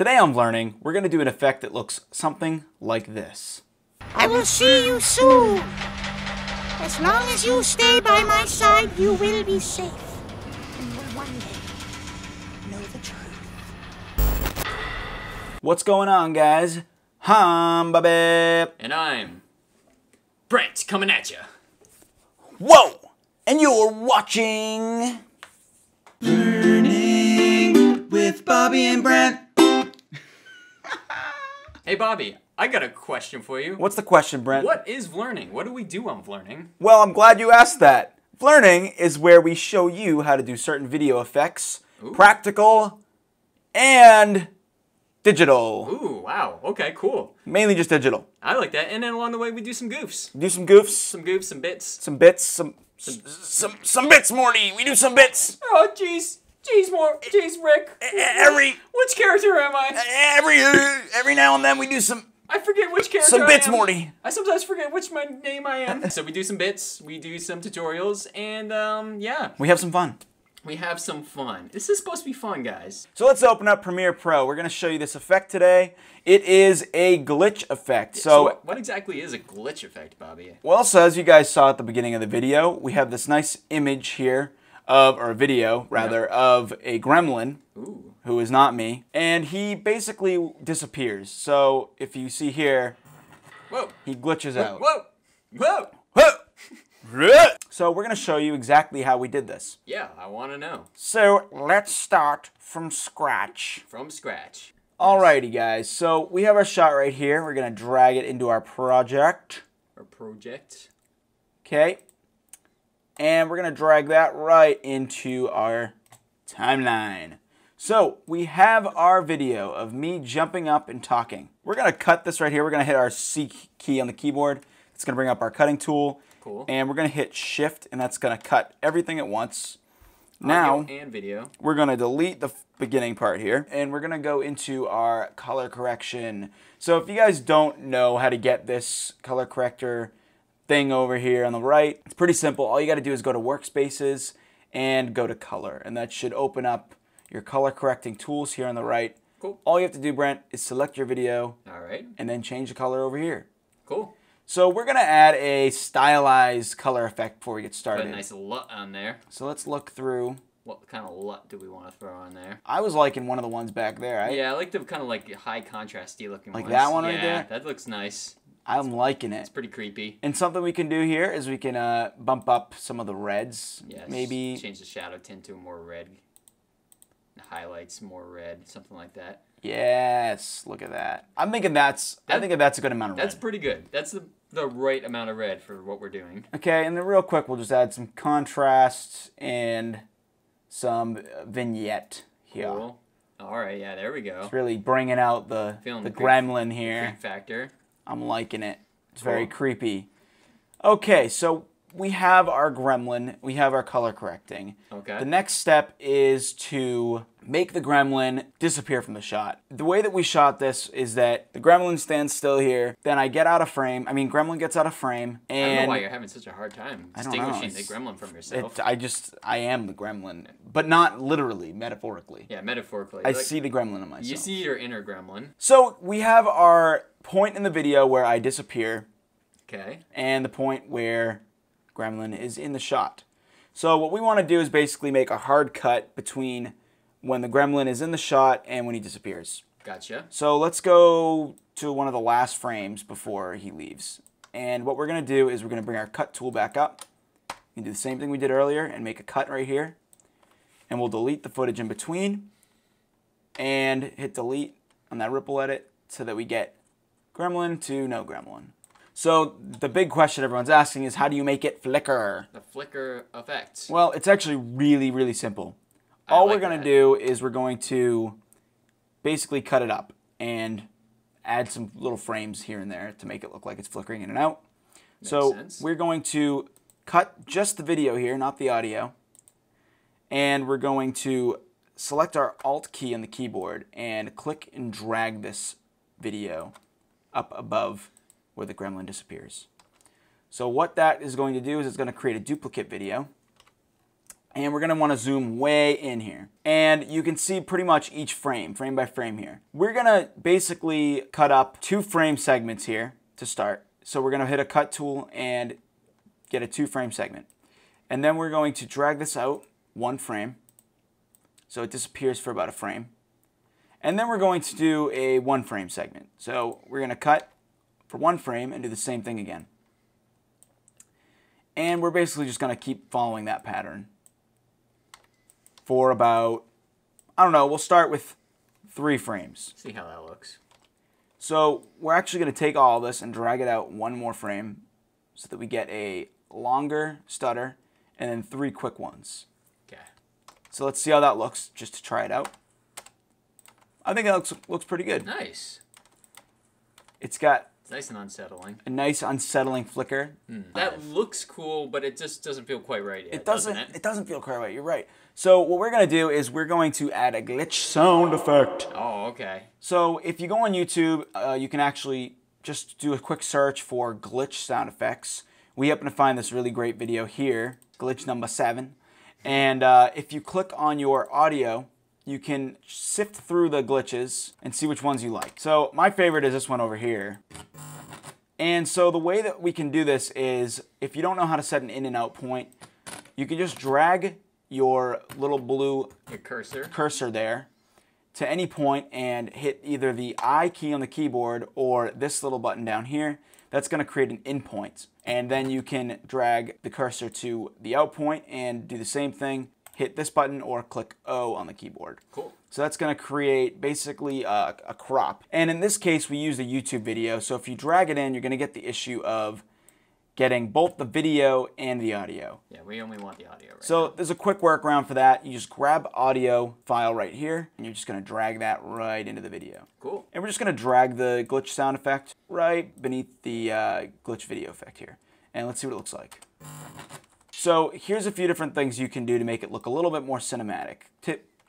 Today on Learning, we're going to do an effect that looks something like this. I will see you soon. As long as you stay by my side, you will be safe. And will one day know the truth. What's going on, guys? I'm Bobby. And I'm Brent, coming at you. Whoa! And you're watching Learning with Bobby and Brent. Hey Bobby, I got a question for you. What's the question, Brent? What is learning? What do we do on learning? Well, I'm glad you asked that. Learning is where we show you how to do certain video effects, practical and digital. Ooh, wow. Okay, cool. Mainly just digital. I like that. And then along the way, we do some goofs. Do some goofs. Some goofs, some bits. Some bits. Some bits, Morty. We do some bits. Oh, jeez. Jeez, Rick. Which character am I? Every now and then we do some I forget which character some bits, I am. Morty. I sometimes forget which name I am. So we do some bits, we do some tutorials, and yeah. We have some fun. We have some fun. This is supposed to be fun, guys. So let's open up Premiere Pro. We're going to show you this effect today. It is a glitch effect. So what exactly is a glitch effect, Bobby? Well, so as you guys saw at the beginning of the video, we have this nice image here of, or video rather, of a gremlin. Ooh. Who is not me, and he basically disappears. So if you see here, Whoa. He glitches out. Whoa. Whoa. So we're going to show you exactly how we did this. Yeah, I want to know. So let's start from scratch. From scratch. Alrighty, guys. So we have our shot right here. We're going to drag it into our project. Our project. Okay. And we're going to drag that right into our timeline. So we have our video of me jumping up and talking. We're going to cut this right here. We're going to hit our C key on the keyboard. It's going to bring up our cutting tool. Cool. And we're going to hit shift, and that's going to cut everything at once. Now, audio and video. We're going to delete the beginning part here, and we're going to go into our color correction. So if you guys don't know how to get this color corrector thing over here on the right, it's pretty simple. All you got to do is go to workspaces and go to color, and that should open up your color correcting tools here on the right. Cool. All you have to do, Brent, is select your video. All right. And then change the color over here. Cool. So we're going to add a stylized color effect before we get started. Put a nice LUT on there. So let's look through. What kind of LUT do we want to throw on there? I was liking one of the ones back there. Yeah, I like the kind of like high contrasty looking ones. Like that one right there? Yeah, that looks nice. I'm liking it. It's pretty creepy. And something we can do here is we can bump up some of the reds. Yes. Maybe change the shadow tint to a more red. The highlights more red, something like that. Yes, look at that. I think that's a good amount of red. That's pretty good. That's the right amount of red for what we're doing. Okay, and then real quick, we'll just add some contrast and some vignette here. Cool. All right, yeah, there we go. It's really bringing out the gremlin here. Creep factor. I'm liking it. It's Cool. very creepy. Okay, so we have our gremlin. We have our color correcting. Okay. The next step is to make the gremlin disappear from the shot. The way that we shot this is that the gremlin stands still here. Then I get out of frame. I mean, gremlin gets out of frame. And I don't know why you're having such a hard time distinguishing the gremlin from yourself. I am the gremlin, but not literally, metaphorically. Yeah, metaphorically. I see the gremlin in myself. You see your inner gremlin. So we have our point in the video where I disappear. Okay. And the point where gremlin is in the shot. So what we want to do is basically make a hard cut between when the gremlin is in the shot and when he disappears. Gotcha. So let's go to one of the last frames before he leaves. And what we're going to do is we're going to bring our cut tool back up. We can do the same thing we did earlier and make a cut right here. And we'll delete the footage in between and hit delete on that ripple edit so that we get gremlin to no gremlin. So the big question everyone's asking is, how do you make it flicker? The flicker effect. Well, it's actually really, really simple. All we're going to do is we're going to basically cut it up and add some little frames here and there to make it look like it's flickering in and out. So we're going to cut just the video here, not the audio. And we're going to select our Alt key on the keyboard and click and drag this video up above where the gremlin disappears. So what that is going to do is it's going to create a duplicate video. And we're going to want to zoom way in here. And you can see pretty much each frame by frame here. We're going to basically cut up 2 frame segments here to start. So we're going to hit a cut tool and get a 2-frame segment. And then we're going to drag this out 1 frame. So it disappears for about a frame. And then we're going to do a 1-frame segment. So we're going to cut for 1 frame and do the same thing again. And we're basically just going to keep following that pattern for about, I don't know, we'll start with 3 frames. See how that looks. So we're actually going to take all this and drag it out 1 more frame so that we get a longer stutter and then 3 quick ones. Okay. So let's see how that looks just to try it out. I think that looks pretty good. Nice. It's got It's nice and unsettling. a nice unsettling flicker. That looks cool, but it just doesn't feel quite right yet, It doesn't. it? It doesn't feel quite right. You're right. So what we're gonna do is we're going to add a glitch sound effect. Oh, okay. So if you go on YouTube, you can actually just do a quick search for glitch sound effects. We happen to find this really great video here, glitch number 7. And if you click on your audio, you can sift through the glitches and see which ones you like. So my favorite is this one over here. And so the way that we can do this is, if you don't know how to set an in and out point, you can just drag your little blue Your cursor. cursor there to any point and hit either the I key on the keyboard or this little button down here. That's going to create an in point. And then you can drag the cursor to the out point and do the same thing. Hit this button or click O on the keyboard. Cool. So that's going to create basically a crop. And in this case, we use a YouTube video. So if you drag it in, you're going to get the issue of getting both the video and the audio. Yeah, we only want the audio right So now. there's a quick workaround for that. You just grab audio file right here, and you're just going to drag that right into the video. Cool. And we're just going to drag the glitch sound effect right beneath the glitch video effect here. And let's see what it looks like. So here's a few different things you can do to make it look a little bit more cinematic.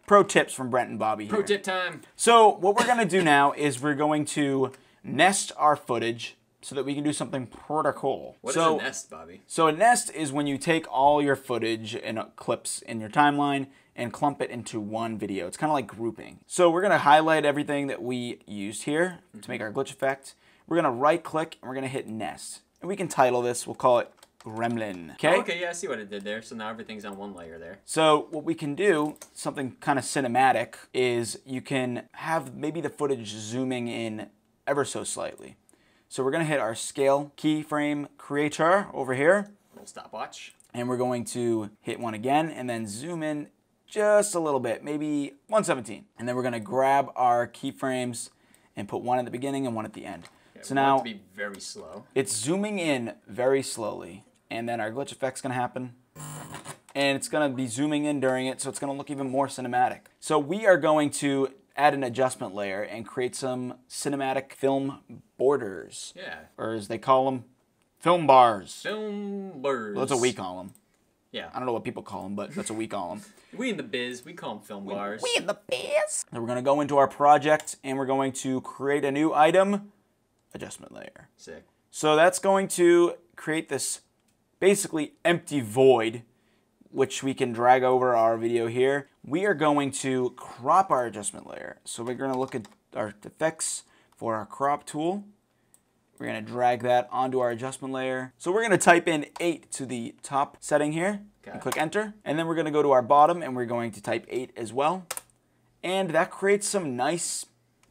Pro tips from Brent and Bobby here. Pro tip time. So what we're going to do now is we're going to nest our footage so that we can do something pretty cool. What is a nest, Bobby? So a nest is when you take all your footage and clips in your timeline and clump it into one video. It's kind of like grouping. So we're going to highlight everything that we used here to make our glitch effect. We're going to right click and we're going to hit nest. And we can title this, we'll call it Gremlin. Okay? Oh, okay, yeah, I see what it did there. So now everything's on one layer there. So what we can do, something kind of cinematic, is you can have maybe the footage zooming in ever so slightly. So we're going to hit our scale keyframe creator over here. Little stopwatch. And we're going to hit one again and then zoom in just a little bit, maybe 1/17. And then we're going to grab our keyframes and put one at the beginning and one at the end. Yeah, so we want now it to be very slow. it's zooming in very slowly. And then our glitch effect's going to happen. And it's going to be zooming in during it, so it's going to look even more cinematic. So we are going to add an adjustment layer and create some cinematic film borders. Yeah. Or as they call them, film bars. Film bars. Well, that's what we call them. Yeah. I don't know what people call them, but that's what we call them. We in the biz, we call them film bars. We in the biz. So we're going to go into our project and we're going to create a new item, adjustment layer. Sick. So that's going to create this basically empty void, which we can drag over our video here. We are going to crop our adjustment layer. So we're going to look at our effects for our crop tool. We're going to drag that onto our adjustment layer. So we're going to type in 8 to the top setting here and click enter. And then we're going to go to our bottom and we're going to type 8 as well. And that creates some nice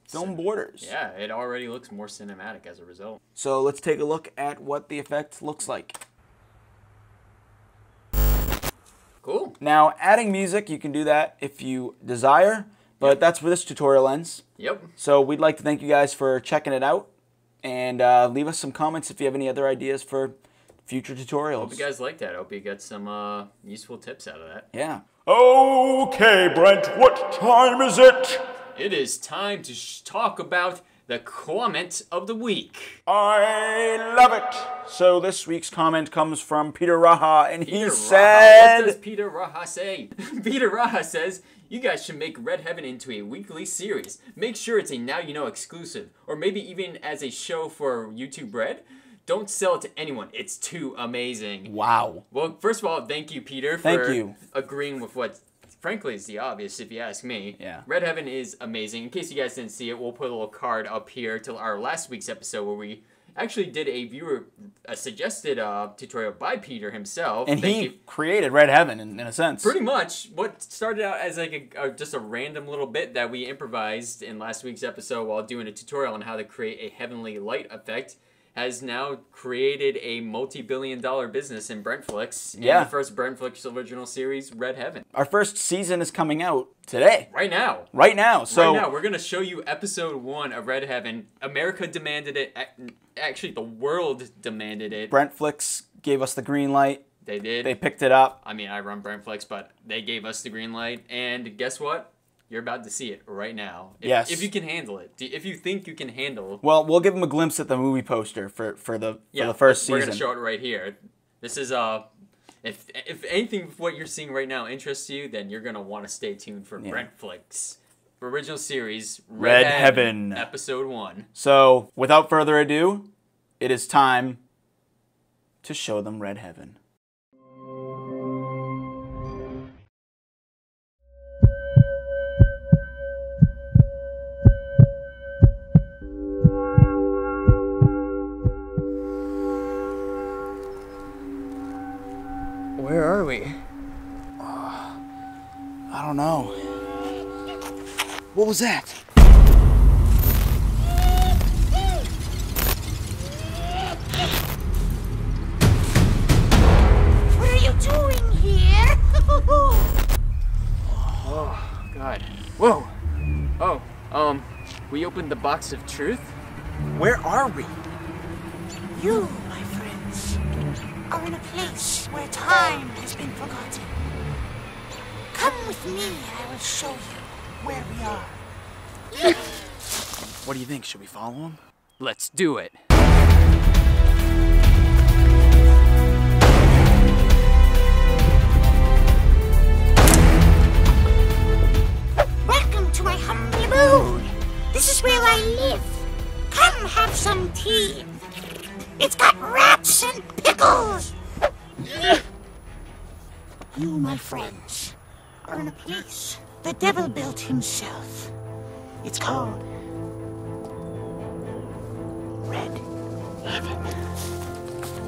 film borders. Yeah, it already looks more cinematic as a result. So let's take a look at what the effect looks like. Cool. Now, adding music, you can do that if you desire, but that's where this tutorial ends. Yep. So we'd like to thank you guys for checking it out, and leave us some comments if you have any other ideas for future tutorials. Hope you guys like that. Hope you got some useful tips out of that. Yeah. Okay, Brent, what time is it? It is time to talk about the comment of the week. I love it. So this week's comment comes from Peter Raha, and he What said... does Peter Raha say? Peter Raha says, you guys should make Red Heaven into a weekly series. Make sure it's a Now You Know exclusive, or maybe even as a show for YouTube Red. Don't sell it to anyone. It's too amazing. Wow. Well, first of all, thank you, Peter, Thank for you. agreeing with what, frankly, is the obvious, if you ask me. Yeah. Red Heaven is amazing. In case you guys didn't see it, we'll put a little card up here to our last week's episode where we actually did a suggested tutorial by Peter himself. And he created Red Heaven in a sense. Pretty much. What started out as like just a random little bit that we improvised in last week's episode while doing a tutorial on how to create a heavenly light effect has now created a multi-billion-dollar business in Brentflix. Yeah. In the first Brentflix original series, Red Heaven. Our first season is coming out today. Right now. Right now. So Right now, we're going to show you episode 1 of Red Heaven. America demanded it. Actually, the world demanded it. Brentflix gave us the green light. They did. They picked it up. I mean, I run Brentflix, but they gave us the green light. And guess what? You're about to see it right now. Yes. If you can handle it. If you think you can handle. Well, we'll give them a glimpse at the movie poster for the first season. We're going to show it right here. This is, if anything of what you're seeing right now interests you, then you're going to want to stay tuned for Brentflix. Original series, Red Heaven. Episode 1. So, without further ado, it is time to show them Red Heaven. Where are we? I don't know. What was that? What are you doing here? Oh, God. Whoa. Oh, we opened the box of truth? Where are we? You, my friends, are in a place where time has been forgotten. Come with me and I will show you where we are. What do you think? Should we follow him? Let's do it. Welcome to my humble abode. This is where I live. Come have some tea. It's got rats and pickles. You, my friends, are in a place the devil built himself. It's called Red Heaven.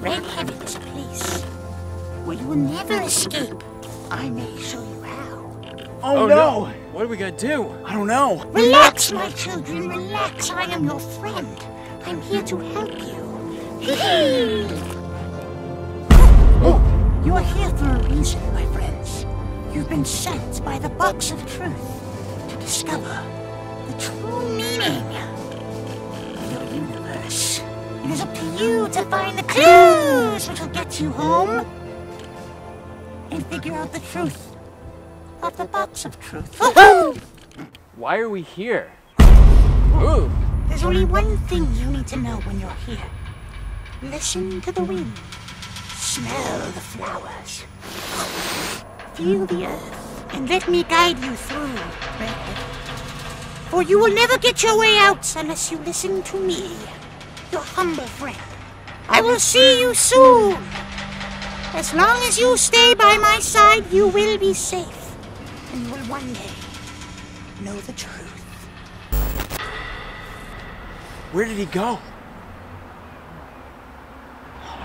Red Heaven is a place where you will never escape. I may show you how. Oh no! What are we gonna do? I don't know. Relax, my children, relax. I am your friend. I'm here to help you. Oh, you are here for a reason, my friends. You've been sent by the box of truth to discover the true meaning of your universe. It is up to you to find the clues which will get you home and figure out the truth of the box of truth. Why are we here? Ooh. There's only one thing you need to know when you're here. Listen to the wind. Smell the flowers. Feel the earth. And let me guide you through Red Heaven. For you will never get your way out unless you listen to me, your humble friend. I will see you soon. As long as you stay by my side, you will be safe. And you will one day know the truth. Where did he go?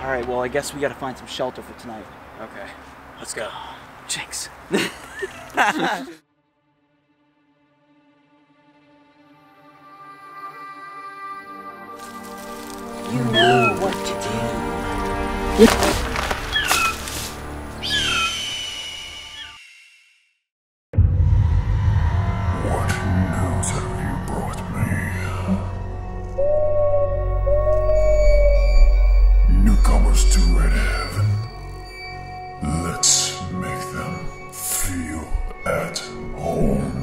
Alright, well, I guess we gotta find some shelter for tonight. Okay, let's go. Jinx. You know what to do. What news have you brought me? Newcomers to Red Heaven. Let's make them feel at home.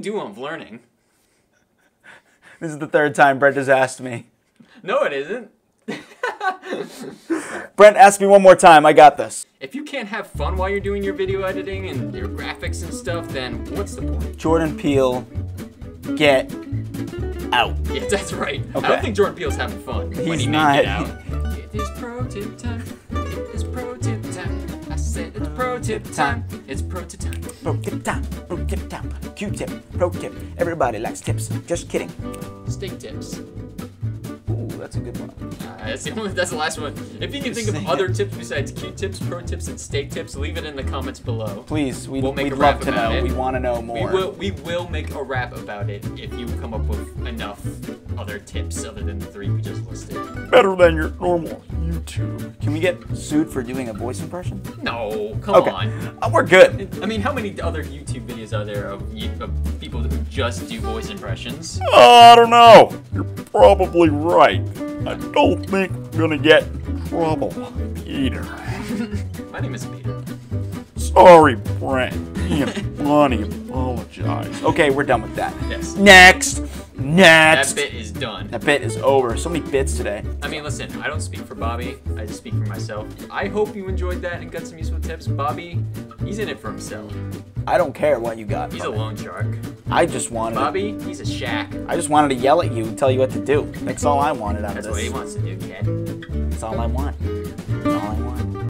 do of learning. This is the third time Brent has asked me. No, it isn't. Brent, ask me one more time. I got this. If you can't have fun while you're doing your video editing and your graphics and stuff, then what's the point? Jordan Peele, get out. Yeah, that's right. Okay. I don't think Jordan Peele's having fun when He's he not. made Get Out. It is pro tip time. It is pro tip time. I said it's pro tip time. It's pro tip time. Pro tip time. Pro tip time. Q-tip. Pro tip. Everybody likes tips. Just kidding. Steak tips. Ooh, that's a good one. That's the last one. If you can think of other tips besides Q-tips, pro tips, and steak tips, leave it in the comments below. Please, we'd We'll make a love rap to about know. it. We want to know more. We will make a rap about it if you come up with enough other tips other than the 3 we just listed. Better than your normal YouTube. Can we get sued for doing a voice impression? No, come Okay. on. We're good. I mean, how many other YouTube videos are there of people who just do voice impressions? I don't know. You're probably right. I don't think I'm gonna get in trouble, Peter. My name is Peter. Sorry, Brent. Me and Bonnie apologize. Okay, we're done with that. Yes. Next. That bit is done. That bit is over. So many bits today. I mean, listen, I don't speak for Bobby. I just speak for myself. I hope you enjoyed that and got some useful tips. Bobby, he's in it for himself. I don't care what you got. He's a loan shark. I just wanted. Bobby, he's a shack. I just wanted to yell at you and tell you what to do. That's all I wanted out That's of what this. he wants to do, kid. That's all I want. That's all I want.